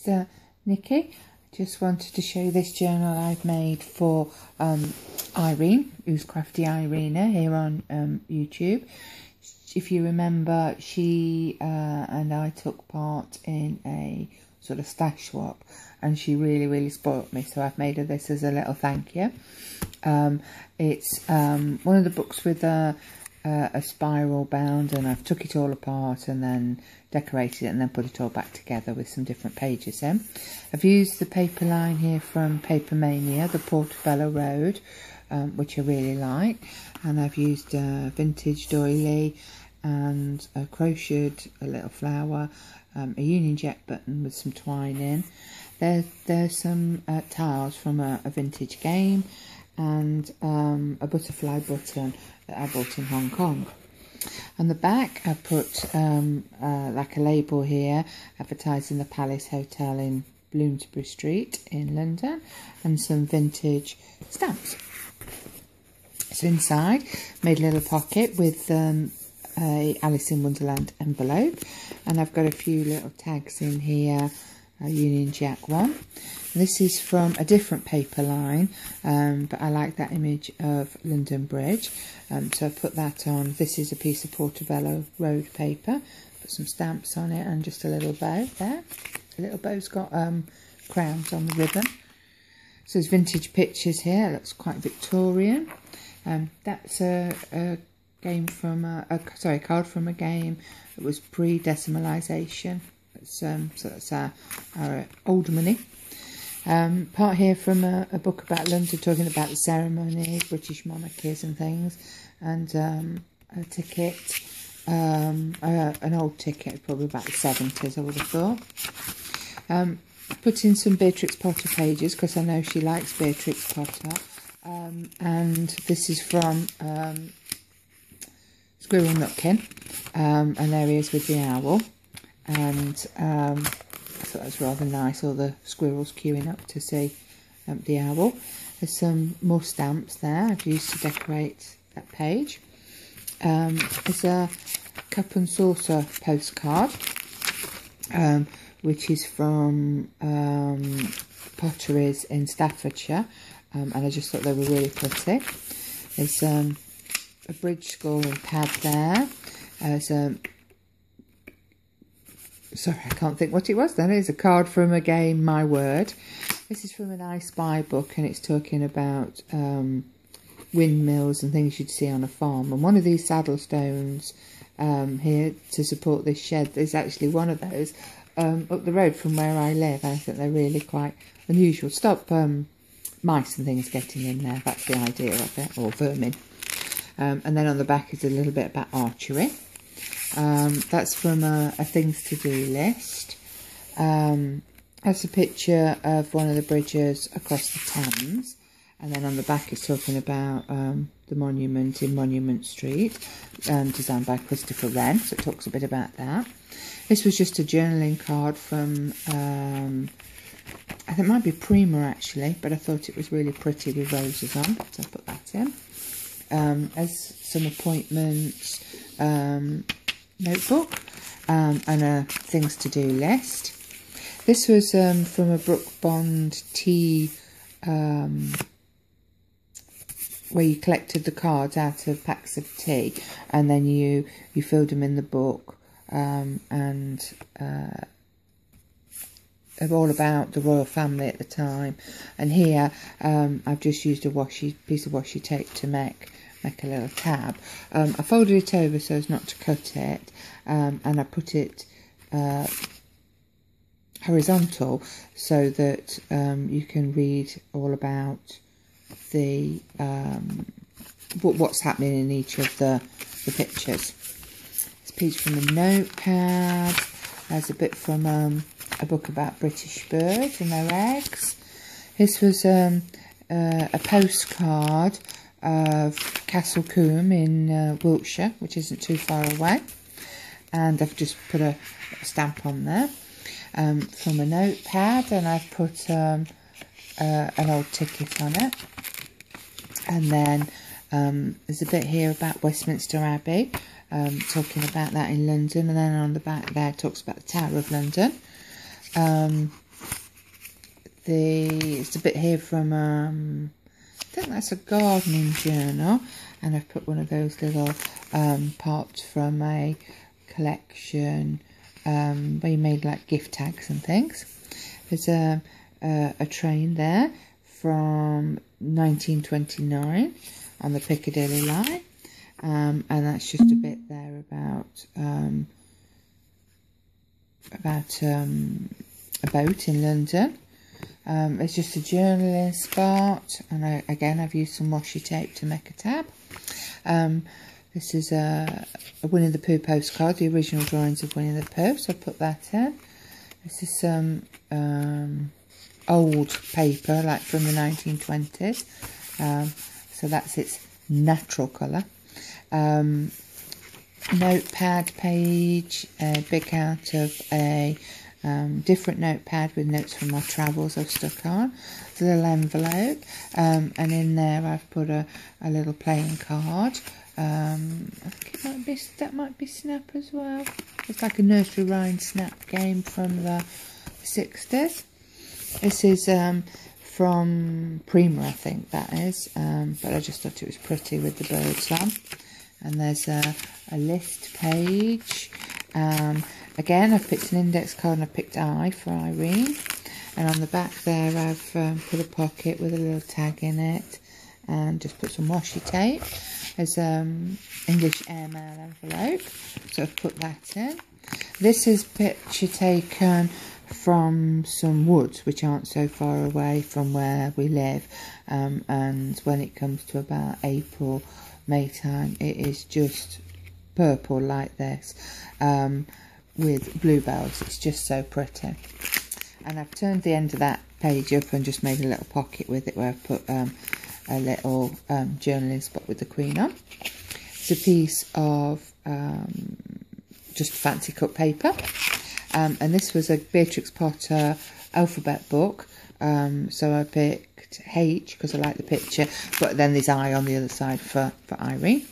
it's Nikki. Just wanted to show you this journal I've made for Irene, who's Craftyirina here on YouTube. If you remember, she and I took part in a sort of stash swap, and she really spoilt me, so I've made her this as a little thank you. It's one of the books with a spiral bound, and I've took it all apart and then decorated it and then put it all back together with some different pages in. I've used the paper line here from Paper Mania, the Portobello Road, which I really like, and I've used vintage doily and a crocheted a little flower, a Union Jack button with some twine in. There's some tiles from a vintage game, and a butterfly button that I bought in Hong Kong. On the back I put like a label here advertising the Palace Hotel in Bloomsbury Street in London, and some vintage stamps. So inside, made a little pocket with a Alice in Wonderland envelope, and I've got a few little tags in here, a Union Jack one. This is from a different paper line, but I like that image of London Bridge, so I put that on. This is a piece of Portobello Road paper, put some stamps on it and just a little bow there. The little bow's got crowns on the ribbon. So there's vintage pictures here, it looks quite Victorian. That's a game from a card from a game that was pre-decimalisation. So that's our old money. Part here from a book about London, talking about the ceremonies, British monarchies and things, and a ticket, an old ticket, probably about the 70s, I would have thought. Put in some Beatrix Potter pages because I know she likes Beatrix Potter, and this is from Squirrel Nutkin, and there he is with the owl, and I thought that was rather nice, all the squirrels queuing up to see the owl. There's some more stamps there I've used to decorate that page. There's a cup and saucer postcard, which is from Potteries in Staffordshire, and I just thought they were really pretty. There's a bridge scoring pad there. There's sorry, I can't think what it was then. It's a card from a game, My Word. This is from an I Spy book, and it's talking about windmills and things you'd see on a farm. And one of these saddle stones here to support this shed is actually one of those up the road from where I live. I think they're really quite unusual. Stop mice and things getting in there. That's the idea of it, or vermin. And then on the back is a little bit about archery. That's from a things to do list. That's a picture of one of the bridges across the Thames, and then on the back it's talking about the monument in Monument Street, designed by Christopher Wren, so it talks a bit about that. This was just a journaling card from I think it might be Prima actually, but I thought it was really pretty with roses on, so I put that in. As some appointments notebook, and a things to do list. This was from a Brook Bond tea, where you collected the cards out of packs of tea, and then you filled them in the book, and all about the royal family at the time. And here I've just used a piece of washi tape to make a little tab. I folded it over so as not to cut it, and I put it horizontal so that you can read all about the what's happening in each of the pictures. This page from a notepad. There's a bit from a book about British birds and their eggs. This was a postcard of Castle Coombe in Wiltshire, which isn't too far away, and I've just put a stamp on there from a notepad, and I've put an old ticket on it. And then there's a bit here about Westminster Abbey, talking about that in London, and then on the back there it talks about the Tower of London. it's a bit here from, I think that's a gardening journal, and I've put one of those little parts from a collection where you made like gift tags and things. There's a train there from 1929 on the Piccadilly line, and that's just a bit there about a boat in London. It's just a journaling spot, and again I've used some washi tape to make a tab. This is a Winnie the Pooh postcard, the original drawings of Winnie the Pooh, so I'll put that in. This is some old paper, like from the 1920s, so that's its natural colour. Notepad page, big out of a different notepad with notes from my travels I've stuck on. It's a little envelope, and in there I've put a little playing card. I think that might be Snap as well. It's like a nursery rhyme Snap game from the 60s. This is from Prima, I think that is, but I just thought it was pretty with the birds on. And there's a list page. Again, I've picked an index card and I picked I for Irene. And on the back there I've put a pocket with a little tag in it and just put some washi tape. There's English airmail envelope, so I've put that in. This is a picture taken from some woods which aren't so far away from where we live, and when it comes to about April, May time, it is just purple like this, with bluebells. It's just so pretty. And I've turned the end of that page up and just made a little pocket with it where I've put a little journaling spot with the Queen on. It's a piece of just fancy cut paper, and this was a Beatrix Potter alphabet book, so I picked H because I like the picture, but then there's I on the other side for Irene.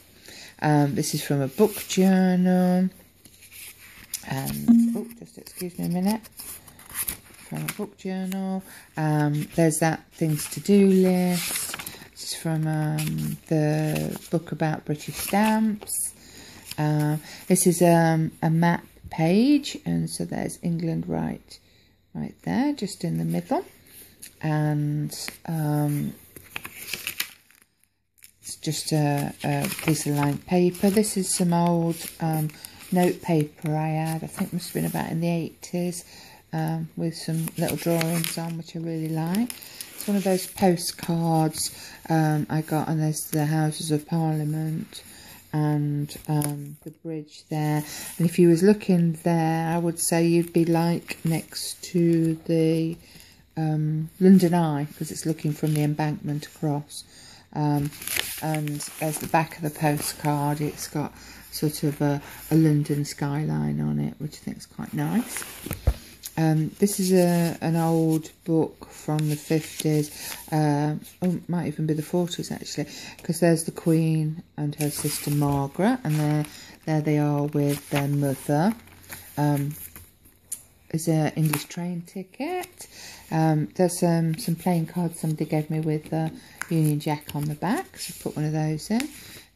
This is from a book journal, and oh, just excuse me a minute. From a book journal. There's that things to do list. It's from the book about British stamps. This is a map page, and so there's England right there, just in the middle. And it's just a piece of lined paper. This is some old note paper I had. I think it must have been about in the 80s. With some little drawings on, which I really like. It's one of those postcards I got, and there's the Houses of Parliament and the bridge there. And if you was looking there, I would say you'd be like next to the London Eye, because it's looking from the embankment across. And as the back of the postcard, it's got sort of a London skyline on it, which I think is quite nice. This is an old book from the 50s, it might even be the 40s actually, because there's the Queen and her sister Margaret, and there they are with their mother. There's an English train ticket. There's some playing cards somebody gave me with the Union Jack on the back, so I put one of those in.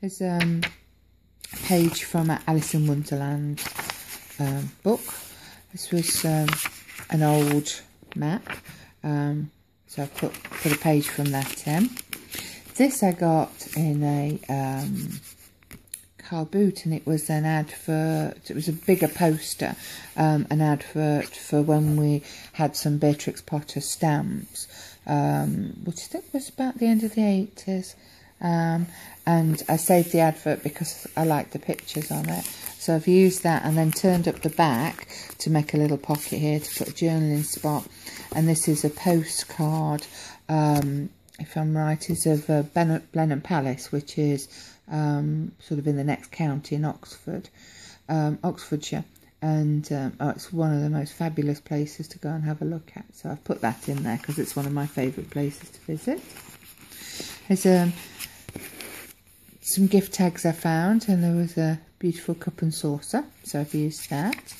There's a page from an Alice in Wonderland book. This was an old map, so I put a page from that in. This I got in a car boot, and it was an advert. It was a bigger poster, an advert for when we had some Beatrix Potter stamps, which I think was about the end of the 80s. And I saved the advert because I liked the pictures on it. So I've used that and then turned up the back to make a little pocket here to put a journaling spot. And this is a postcard, if I'm right, is of Blenheim Palace, which is sort of in the next county in Oxfordshire. And it's one of the most fabulous places to go and have a look at. So I've put that in there because it's one of my favourite places to visit. There's some gift tags I found, and there was a beautiful cup and saucer, so I've used that.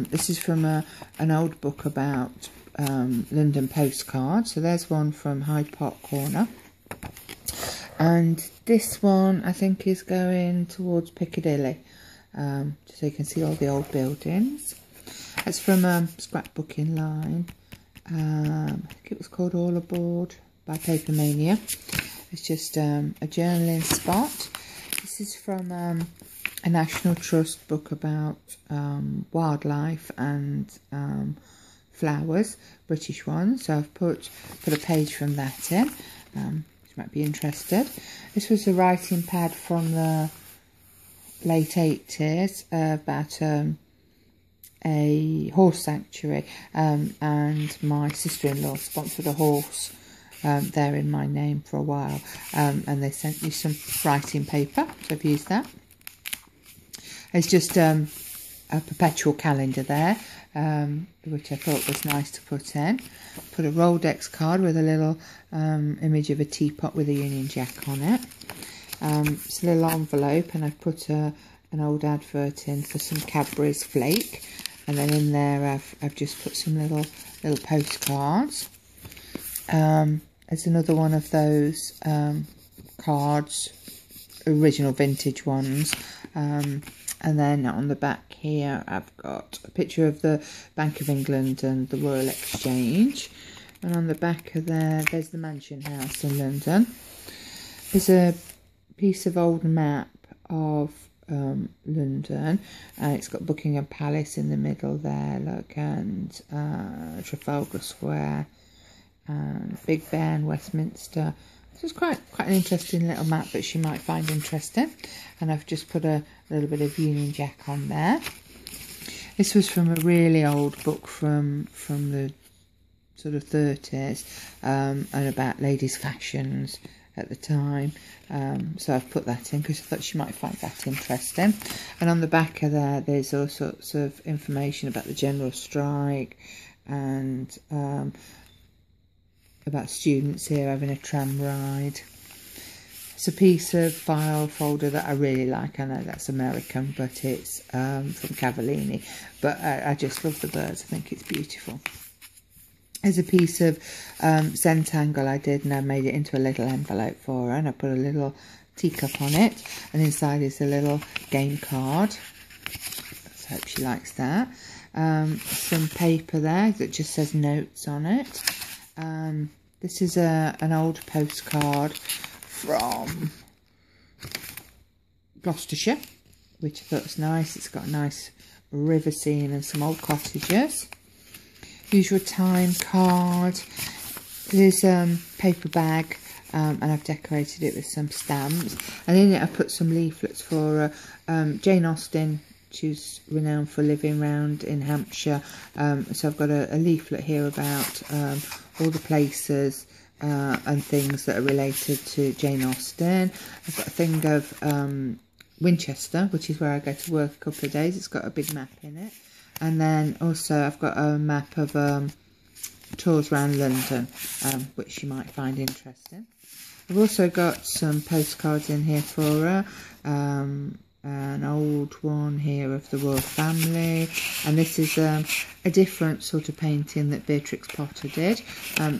This is from an old book about London postcards. So there's one from Hyde Park Corner. And this one I think is going towards Piccadilly. So you can see all the old buildings. It's from Scrapbooking Line. I think it was called All Aboard by Paper Mania. It's just a journaling spot. This is from a National Trust book about wildlife and flowers, British one. So I've put a page from that in. You might be interested. This was a writing pad from the late 80s about a horse sanctuary, and my sister-in-law sponsored a horse there in my name for a while, and they sent me some writing paper, so I've used that. It's just a perpetual calendar there, which I thought was nice to put in. Put a Roldex card with a little image of a teapot with a Union Jack on it. It's a little envelope, and I've put an old advert in for some Cadbury's Flake, and then in there I've just put some little postcards. There's another one of those cards, original vintage ones, and then on the back here I've got a picture of the Bank of England and the Royal Exchange, and on the back of there's the Mansion House in London. There's a piece of old map of London, and it's got Buckingham Palace in the middle there, look, and Trafalgar Square, and Big Ben, Westminster. So it's quite an interesting little map that she might find interesting. And I've just put a little bit of Union Jack on there. This was from a really old book from the sort of 30s, and about ladies' fashions at the time. So I've put that in because I thought she might find that interesting. And on the back of there's all sorts of information about the general strike, and about students here having a tram ride. It's a piece of file folder that I really like. I know that's American, but it's from Cavallini. But I just love the birds. I think it's beautiful. There's a piece of Zentangle I did, and I made it into a little envelope for her, and I put a little teacup on it, and inside is a little game card. So I hope she likes that. Some paper there that just says notes on it. This is an old postcard from Gloucestershire, which I thought was nice. It's got a nice river scene and some old cottages. Usual time card. There's a paper bag, and I've decorated it with some stamps, and in it I've put some leaflets for Jane Austen. She's renowned for living round in Hampshire, so I've got a leaflet here about all the places and things that are related to Jane Austen. I've got a thing of Winchester, which is where I go to work a couple of days. It's got a big map in it. And then also I've got a map of tours around London, which you might find interesting. I've also got some postcards in here for her. An old one here of the royal family, and this is a different sort of painting that Beatrix Potter did,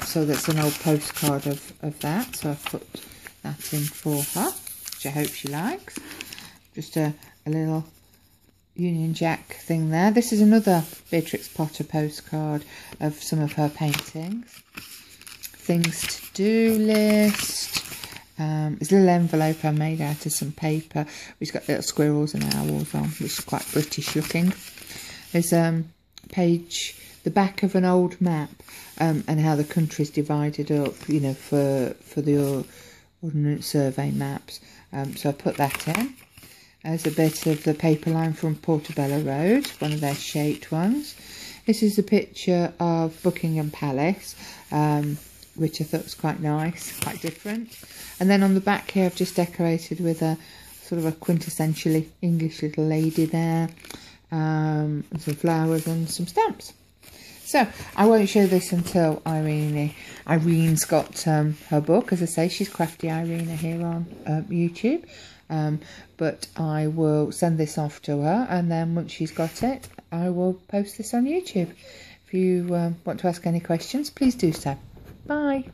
so that's an old postcard of that, so I've put that in for her, which I hope she likes. Just a little Union Jack thing there. This is another Beatrix Potter postcard of some of her paintings. Things to do list. There's a little envelope I made out of some paper, which got little squirrels and owls on, which is quite British looking. There's page, the back of an old map, and how the country's divided up, you know, for the Ordnance Survey maps. So I put that in. There's a bit of the paper line from Portobello Road, one of their shaped ones. This is a picture of Buckingham Palace, which I thought was quite nice, quite different. And then on the back here I've just decorated with a sort of a quintessentially English little lady there, and some flowers and some stamps. So I won't show this until Irene's got her book. As I say, she's Craftyirina here on YouTube. But I will send this off to her, and then once she's got it, I will post this on YouTube. If you want to ask any questions, please do so. Bye.